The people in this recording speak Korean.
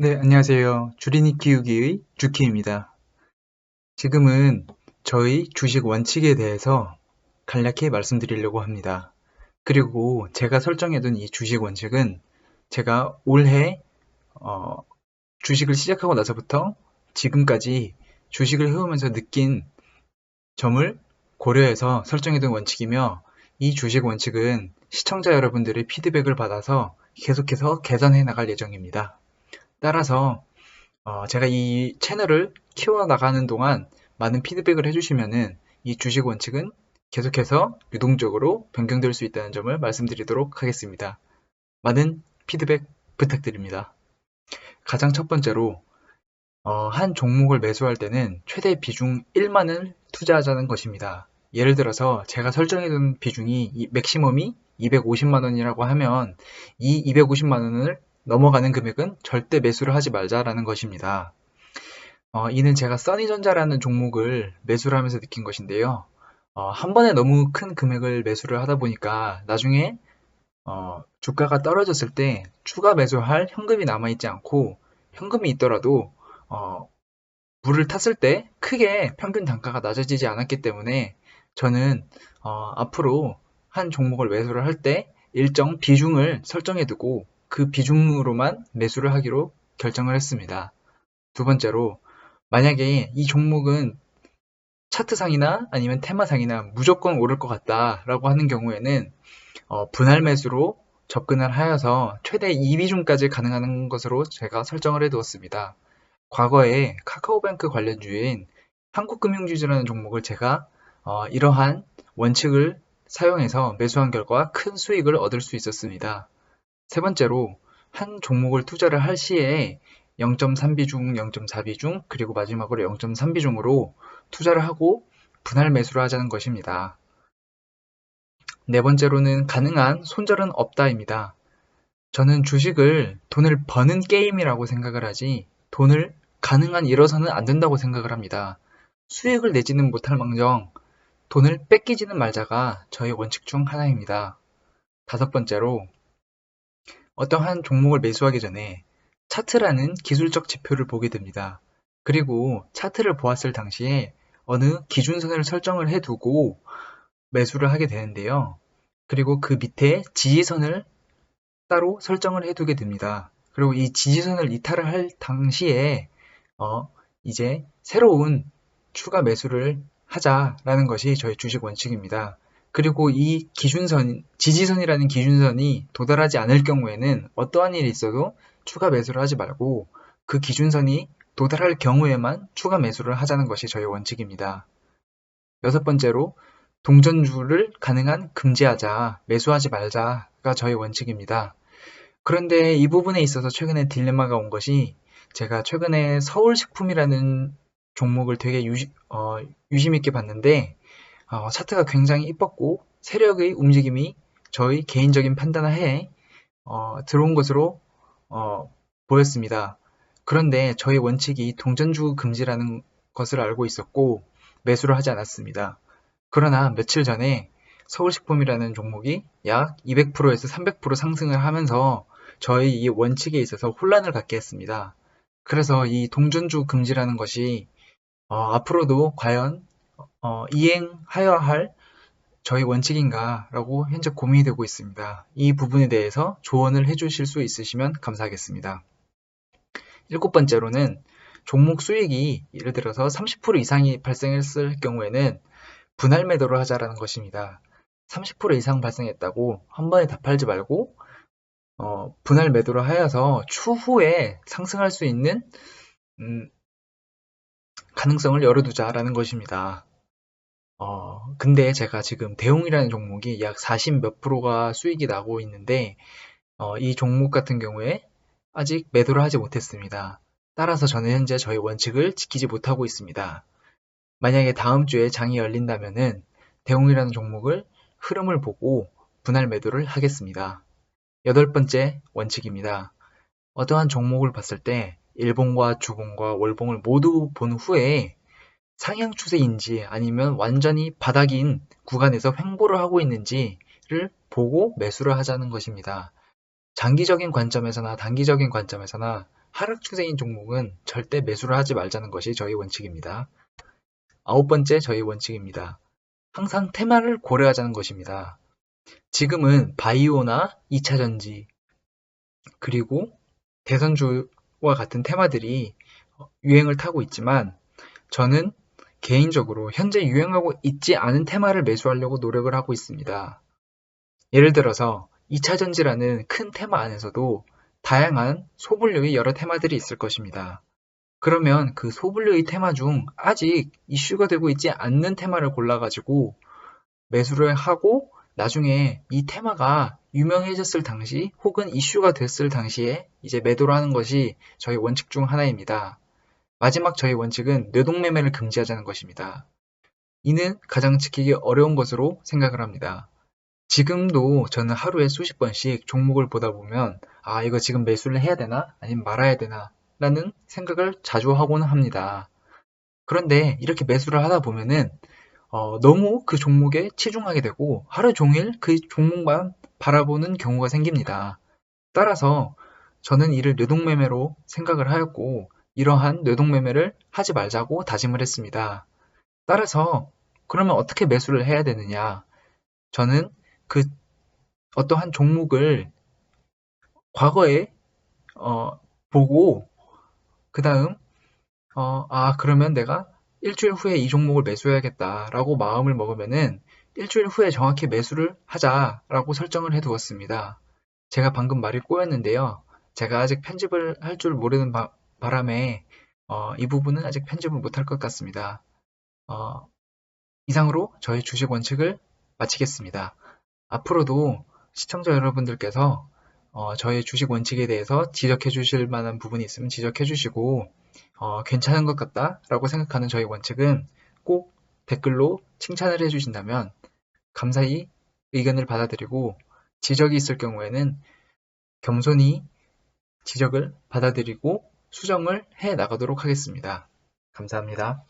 네, 안녕하세요. 주린이 키우기의 주키입니다. 지금은 저희 주식 원칙에 대해서 간략히 말씀드리려고 합니다. 그리고 제가 설정해둔 이 주식 원칙은 제가 올해 주식을 시작하고 나서부터 지금까지 주식을 해오면서 느낀 점을 고려해서 설정해둔 원칙이며, 이 주식 원칙은 시청자 여러분들의 피드백을 받아서 계속해서 개선해 나갈 예정입니다. 따라서 제가 이 채널을 키워나가는 동안 많은 피드백을 해주시면은 이 주식 원칙은 계속해서 유동적으로 변경될 수 있다는 점을 말씀드리도록 하겠습니다. 많은 피드백 부탁드립니다. 가장 첫 번째로 한 종목을 매수할 때는 최대 비중 1만을 투자하자는 것입니다. 예를 들어서 제가 설정해둔 비중이 맥시멈이 250만 원이라고 하면 이 250만 원을 넘어가는 금액은 절대 매수를 하지 말자라는 것입니다. 이는 제가 써니전자라는 종목을 매수를 하면서 느낀 것인데요. 한 번에 너무 큰 금액을 매수를 하다 보니까 나중에 주가가 떨어졌을 때 추가 매수할 현금이 남아있지 않고, 현금이 있더라도 물을 탔을 때 크게 평균 단가가 낮아지지 않았기 때문에 저는 앞으로 한 종목을 매수를 할 때 일정 비중을 설정해 두고 그 비중으로만 매수를 하기로 결정을 했습니다. 두 번째로, 만약에 이 종목은 차트상이나 아니면 테마상이나 무조건 오를 것 같다라고 하는 경우에는 분할 매수로 접근을 하여서 최대 2비중까지 가능한 것으로 제가 설정을 해두었습니다. 과거에 카카오뱅크 관련주인 한국금융지주라는 종목을 제가 이러한 원칙을 사용해서 매수한 결과 큰 수익을 얻을 수 있었습니다. 세 번째로, 한 종목을 투자를 할 시에 0.3비중, 0.4비중, 그리고 마지막으로 0.3비중으로 투자를 하고 분할 매수를 하자는 것입니다. 네 번째로는 가능한 손절은 없다입니다. 저는 주식을 돈을 버는 게임이라고 생각을 하지 돈을 가능한 잃어서는 안 된다고 생각을 합니다. 수익을 내지는 못할 망정 돈을 뺏기지는 말자가 저의 원칙 중 하나입니다. 다섯 번째로, 어떠한 종목을 매수하기 전에 차트라는 기술적 지표를 보게 됩니다. 그리고 차트를 보았을 당시에 어느 기준선을 설정을 해두고 매수를 하게 되는데요. 그리고 그 밑에 지지선을 따로 설정을 해두게 됩니다. 그리고 이 지지선을 이탈을 할 당시에 이제 새로운 추가 매수를 하자라는 것이 저희 주식 원칙입니다. 그리고 이 기준선, 지지선이라는 기준선이 도달하지 않을 경우에는 어떠한 일이 있어도 추가 매수를 하지 말고 그 기준선이 도달할 경우에만 추가 매수를 하자는 것이 저희 원칙입니다. 여섯 번째로, 동전주를 가능한 금지하자, 매수하지 말자가 저희 원칙입니다. 그런데 이 부분에 있어서 최근에 딜레마가 온 것이, 제가 최근에 서울식품이라는 종목을 되게 유심 있게 봤는데 차트가 굉장히 이뻤고 세력의 움직임이 저의 개인적인 판단하에 들어온 것으로 보였습니다. 그런데 저의 원칙이 동전주 금지라는 것을 알고 있었고 매수를 하지 않았습니다. 그러나 며칠 전에 서울식품이라는 종목이 약 200%에서 300% 상승을 하면서 저희 이 원칙에 있어서 혼란을 갖게 했습니다. 그래서 이 동전주 금지라는 것이 앞으로도 과연 이행하여야 할 저희 원칙인가라고 현재 고민이 되고 있습니다. 이 부분에 대해서 조언을 해주실 수 있으시면 감사하겠습니다. 일곱 번째로는, 종목 수익이 예를 들어서 30% 이상이 발생했을 경우에는 분할 매도를 하자라는 것입니다. 30% 이상 발생했다고 한 번에 다 팔지 말고 분할 매도를 하여서 추후에 상승할 수 있는 가능성을 열어두자라는 것입니다. 근데 제가 지금 대웅이라는 종목이 약 40 몇 프로가 수익이 나고 있는데 이 종목 같은 경우에 아직 매도를 하지 못했습니다. 따라서 저는 현재 저희 원칙을 지키지 못하고 있습니다. 만약에 다음 주에 장이 열린다면은 대웅이라는 종목을 흐름을 보고 분할 매도를 하겠습니다. 여덟 번째 원칙입니다. 어떠한 종목을 봤을 때 일봉과 주봉과 월봉을 모두 본 후에 상향 추세인지 아니면 완전히 바닥인 구간에서 횡보를 하고 있는지를 보고 매수를 하자는 것입니다. 장기적인 관점에서나 단기적인 관점에서나 하락 추세인 종목은 절대 매수를 하지 말자는 것이 저희 원칙입니다. 9번째 저희 원칙입니다. 항상 테마를 고려하자는 것입니다. 지금은 바이오나 2차전지, 그리고 대선주와 같은 테마들이 유행을 타고 있지만 저는 개인적으로 현재 유행하고 있지 않은 테마를 매수하려고 노력을 하고 있습니다. 예를 들어서 2차전지라는 큰 테마 안에서도 다양한 소분류의 여러 테마들이 있을 것입니다. 그러면 그 소분류의 테마 중 아직 이슈가 되고 있지 않는 테마를 골라가지고 매수를 하고 나중에 이 테마가 유명해졌을 당시 혹은 이슈가 됐을 당시에 이제 매도를 하는 것이 저희 원칙 중 하나입니다. 마지막 저희 원칙은 뇌동매매를 금지하자는 것입니다. 이는 가장 지키기 어려운 것으로 생각을 합니다. 지금도 저는 하루에 수십 번씩 종목을 보다 보면 아, 이거 지금 매수를 해야 되나? 아니면 말아야 되나? 라는 생각을 자주 하곤 합니다. 그런데 이렇게 매수를 하다 보면은 너무 그 종목에 치중하게 되고 하루 종일 그 종목만 바라보는 경우가 생깁니다. 따라서 저는 이를 뇌동매매로 생각을 하였고 이러한 뇌동매매를 하지 말자고 다짐을 했습니다. 따라서 그러면 어떻게 매수를 해야 되느냐? 저는 그 어떠한 종목을 과거에 보고 그 다음 그러면 내가 일주일 후에 이 종목을 매수해야겠다라고 마음을 먹으면은 일주일 후에 정확히 매수를 하자라고 설정을 해두었습니다. 제가 방금 말이 꼬였는데요. 제가 아직 편집을 할 줄 모르는 바람에 이 부분은 아직 편집을 못할 것 같습니다. 이상으로 저희 주식 원칙을 마치겠습니다. 앞으로도 시청자 여러분들께서 저의 주식 원칙에 대해서 지적해 주실 만한 부분이 있으면 지적해 주시고 괜찮은 것 같다 라고 생각하는 저희 원칙은 꼭 댓글로 칭찬을 해주신다면 감사히 의견을 받아들이고 지적이 있을 경우에는 겸손히 지적을 받아들이고 수정을 해 나가도록 하겠습니다. 감사합니다.